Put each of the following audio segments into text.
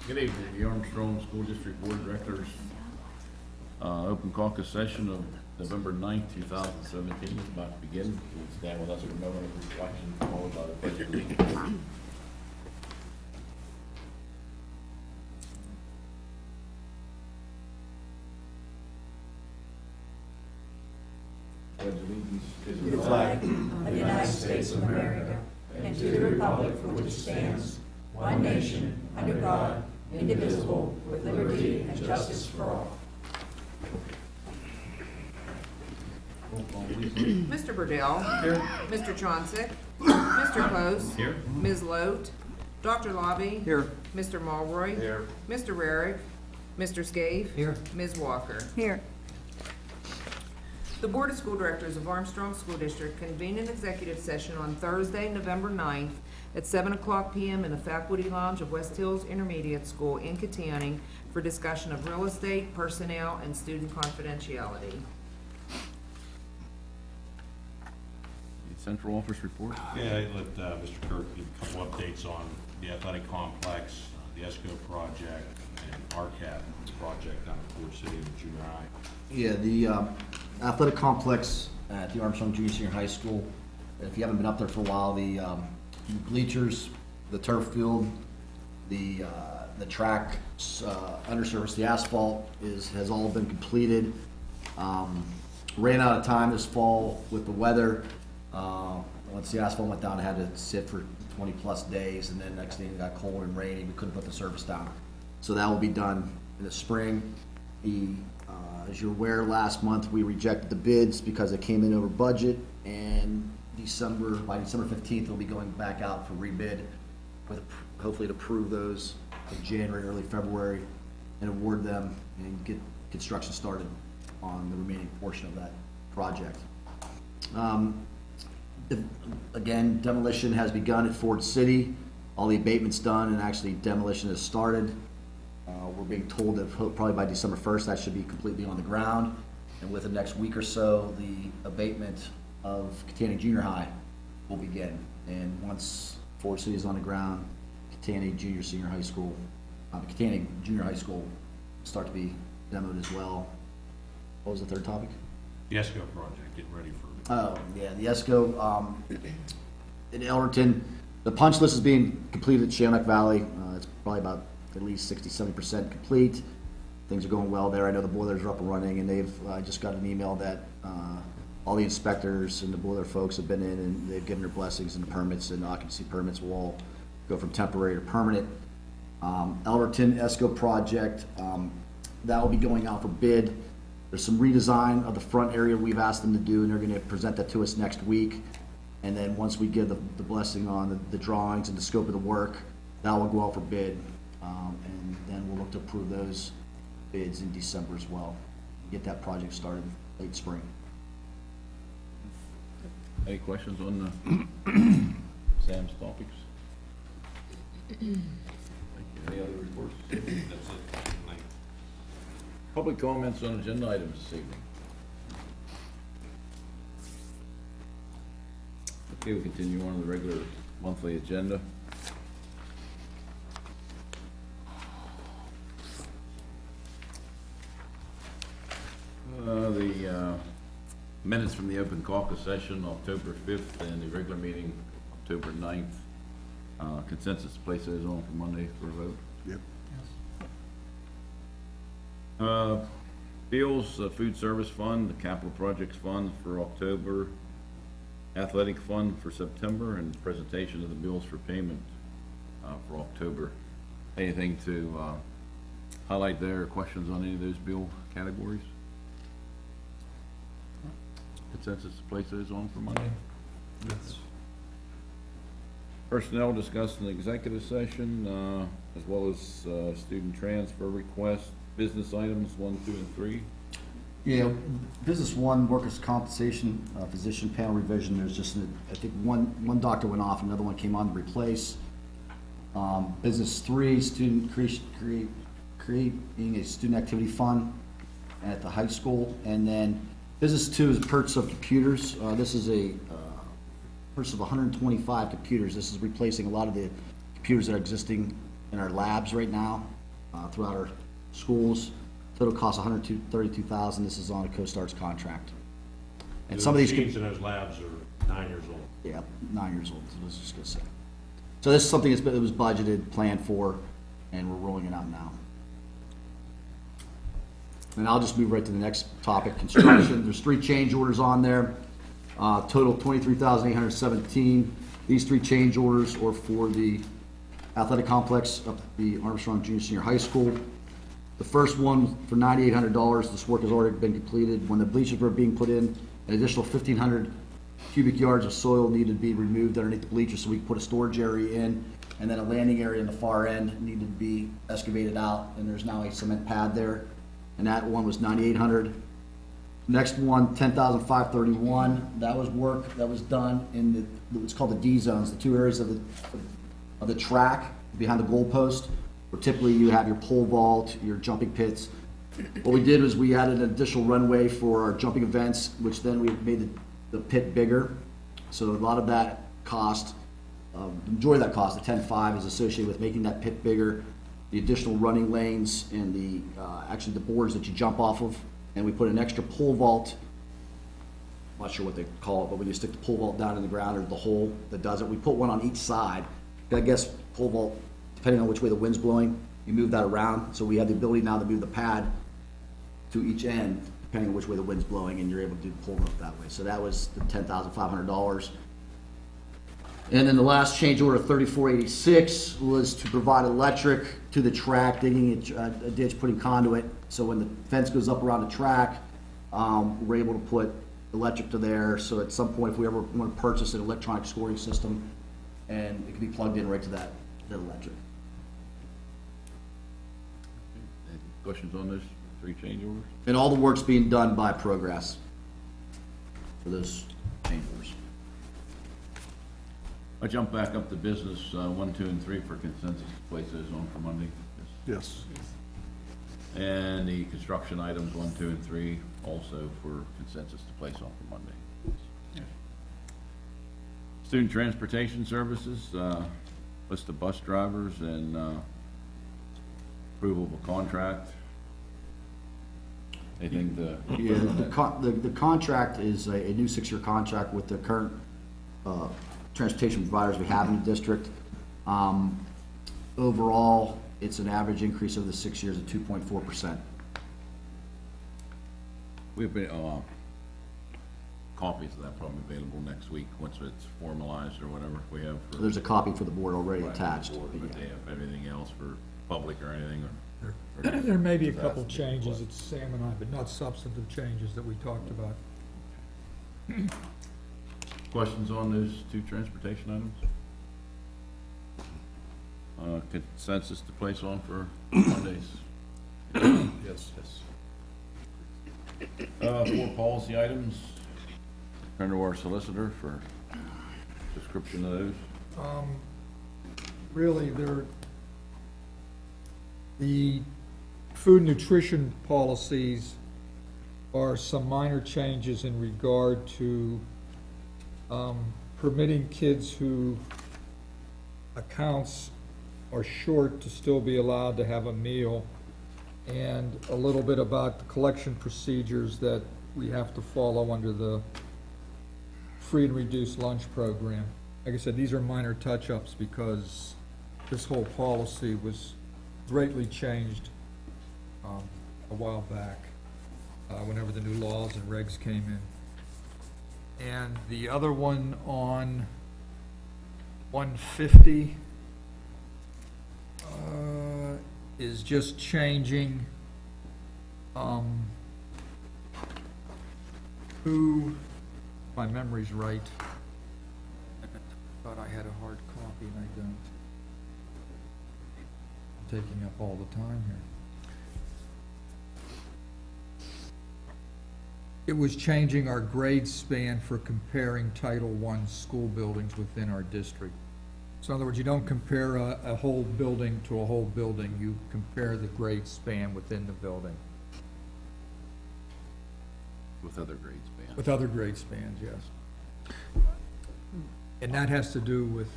Good evening, the Armstrong School District Board of Directors open caucus session of November 9th, 2017 is about to begin. Please stand with us for a moment of reflection, followed by the pledge of allegiance. Pledge allegiance to the flag of the United States of America and to the republic for which it stands, one nation, under God, indivisible, with liberty and justice for all. Mr. Burdell. Here. Mr. Chauncey. Mr. Close. Here. Ms. Lote. Dr. Lobby. Here. Mr. Mulroy. Here. Mr. Rarick. Mr. Scaife. Here. Ms. Walker. Here. The Board of School Directors of Armstrong School District convened an executive session on Thursday, November 9th at 7:00 p.m. in the Faculty Lounge of West Hills Intermediate School in Katanning for discussion of real estate, personnel, and student confidentiality. Central Office report. Yeah, I let Mr. Kirk give a couple updates on the athletic complex, the ESCO project, and RCAP project down at Ford City and the junior high. Yeah, the athletic complex at the Armstrong Junior Senior High School. If you haven't been up there for a while, the bleachers, the turf field, the track, undersurface, the asphalt has all been completed. Ran out of time this fall with the weather. Once the asphalt went down, it had to sit for 20 plus days, and then next thing it got cold and rainy. We couldn't put the surface down. So that will be done in the spring. As you're aware, last month we rejected the bids because it came in over budget, and by December 15th, it'll be going back out for rebid, with hopefully to approve those in January, early February, and award them and get construction started on the remaining portion of that project. Again, demolition has begun at Ford City. All the abatement's done, and actually demolition has started. We're being told that probably by December 1st that should be completely on the ground, and within the next week or so the abatement of Katanning Junior High will begin. And once Ford City is on the ground, Katanning Junior Senior High School, Katanning Junior High School will start to be demoed as well. What was the third topic? The ESCO project, getting ready for. Oh, yeah, the ESCO in Elderton, the punch list is being completed at Shamrock Valley. It's probably about at least 60–70% complete. Things are going well there. I know the boilers are up and running, and I just got an email that all the inspectors and the boiler folks have been in, and they've given their blessings, and the permits and occupancy permits will all go from temporary to permanent. Elderton ESCO project, that will be going out for bid. There's some redesign of the front area we've asked them to do, and they're going to present that to us next week. And then once we give the blessing on the drawings and the scope of the work, that will go out for bid. And then we'll look to approve those bids in December as well. Get that project started late spring. Any questions on Sam's topics? Thank you. Any other reports? That's it. Public comments on agenda items this evening. Okay, we'll continue on to the regular monthly agenda. The minutes from the open caucus session, October 5th, and the regular meeting, October 9th. Consensus to place those on for Monday for a vote. Yep. Bills, food service fund, the capital projects fund for October, athletic fund for September, and presentation of the bills for payment for October. Anything to highlight there, or questions on any of those bill categories? Consensus to place those on for Monday? Yes. Personnel discussed in the executive session, as well as student transfer requests, business items 1, 2, and 3. Yeah, business one, workers' compensation, physician panel revision. There's just, I think one doctor went off, another one came on to replace. Business three, student creating a student activity fund at the high school. And then business two is purchase of computers. This is a purchase of 125 computers. This is replacing a lot of the computers that are existing in our labs right now, throughout our schools. Total cost $132,000. This is on a CoStar's contract. And some of these machines in those labs are 9 years old. yeah, 9 years old, so I was just gonna say. So this is something that was budgeted, planned for, and we're rolling it out now. And I'll just move right to the next topic, construction. There's 3 change orders on there, total $23,817. These 3 change orders are for the athletic complex up at the Armstrong Junior Senior High School. The first one for $9,800, this work has already been completed. When the bleachers were being put in, an additional 1,500 cubic yards of soil needed to be removed underneath the bleachers so we could put a storage area in, and then a landing area in the far end needed to be excavated out, and there's now a cement pad there, and that one was $9,800. Next one, $10,531. That was work that was done in the what's called the D zones, the 2 areas of the track behind the goalpost, where typically you have your pole vault, your jumping pits. What we did was we added an additional runway for our jumping events, which then we made the pit bigger. So a lot of that cost, the majority of that cost, the $10,500, is associated with making that pit bigger, the additional running lanes, and the actually the boards that you jump off of. And we put an extra pole vault. I'm not sure what they call it, but when you stick the pole vault down in the ground or the hole that does it, we put one on each side. I guess pole vault, depending on which way the wind's blowing, you move that around. So we have the ability now to move the pad to each end, depending on which way the wind's blowing, and you're able to do the pole vault that way. So that was the $10,500. And then the last change order, $3,486, was to provide electric to the track, digging a ditch, putting conduit. So when the fence goes up around the track, we're able to put electric to there. So at some point, if we ever want to purchase an electronic scoring system, and it can be plugged in right to that electric. Any questions on those 3 change orders? And all the work's being done by Progress for those change orders. I jump back up to business 1, 2, and 3 for consensus to place those on for Monday. Yes. And the construction items 1, 2, and 3 also for consensus to place on for Monday. Student transportation services, list of bus drivers and approval of a contract. Anything to? Yeah, the contract is a new 6-year contract with the current transportation providers we have in the district. Overall, it's an average increase over the 6 years of 2.4%. We've been, copies of that probably available next week, once it's formalized or whatever we have. For There's a copy for the board already Right, attached. board, but they have anything else for public or anything, or? There may be a couple changes, it's Sam and I, but not substantive changes that we talked about. Questions on those 2 transportation items? Consensus to place on for Mondays? Yes. 4 policy items. Turn to our solicitor for description of those. Really, the food nutrition policies are some minor changes in regard to permitting kids who accounts are short to still be allowed to have a meal, and a little bit about the collection procedures that we have to follow under the free and reduced lunch program. Like I said, these are minor touch-ups because this whole policy was greatly changed a while back, whenever the new laws and regs came in. And the other one on 150 is just changing who, if my memory's right, thought I had a hard copy and I don't. I'm taking up all the time here. It was changing our grade span for comparing Title I school buildings within our district. So in other words, you don't compare a whole building to a whole building, you compare the grade span within the building. With other grade spans. With other grade spans, yes. And that has to do with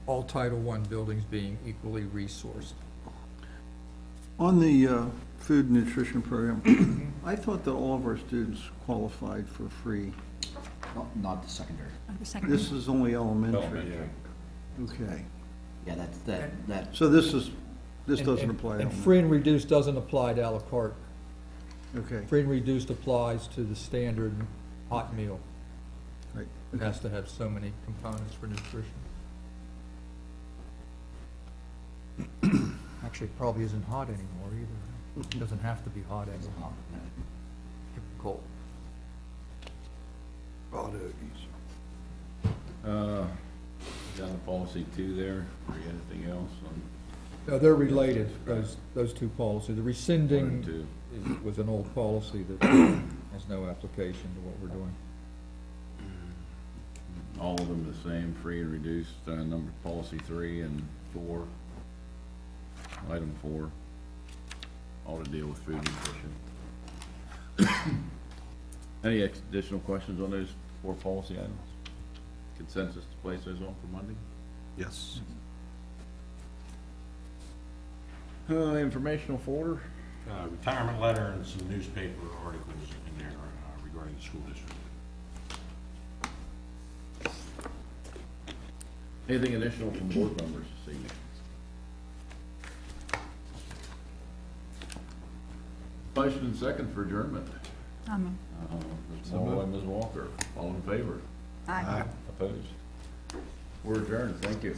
all Title I buildings being equally resourced. On the food and nutrition program, I thought that all of our students qualified for free. Not the secondary. This is only elementary. Elementary. Okay, Yeah, that, so this doesn't And- apply to And elementary. free and reduced doesn't apply to à la carte. Okay, Free and reduced applies to the standard hot meal. right. It has to have so many components for nutrition. Actually, it probably isn't hot anymore either. It doesn't have to be hot anymore. Cold. Down to policy 2 there, or anything else on No, they're related, those two policies. The 1 rescinding and 2? was an old policy that has no application to what we're doing. All of them the same, free and reduced, number, policy 3 and 4. Item 4, all to deal with food and nutrition. Any additional questions on those 4 policy items? Consensus to place those on for Monday? Yes. Informational folder? Retirement letter and some newspaper articles in there regarding the school district. Anything additional from board members this evening? Motion and second for adjournment. Ms. Wall and Ms. Walker, all in favor? Aye. Opposed? We're adjourned, thank you.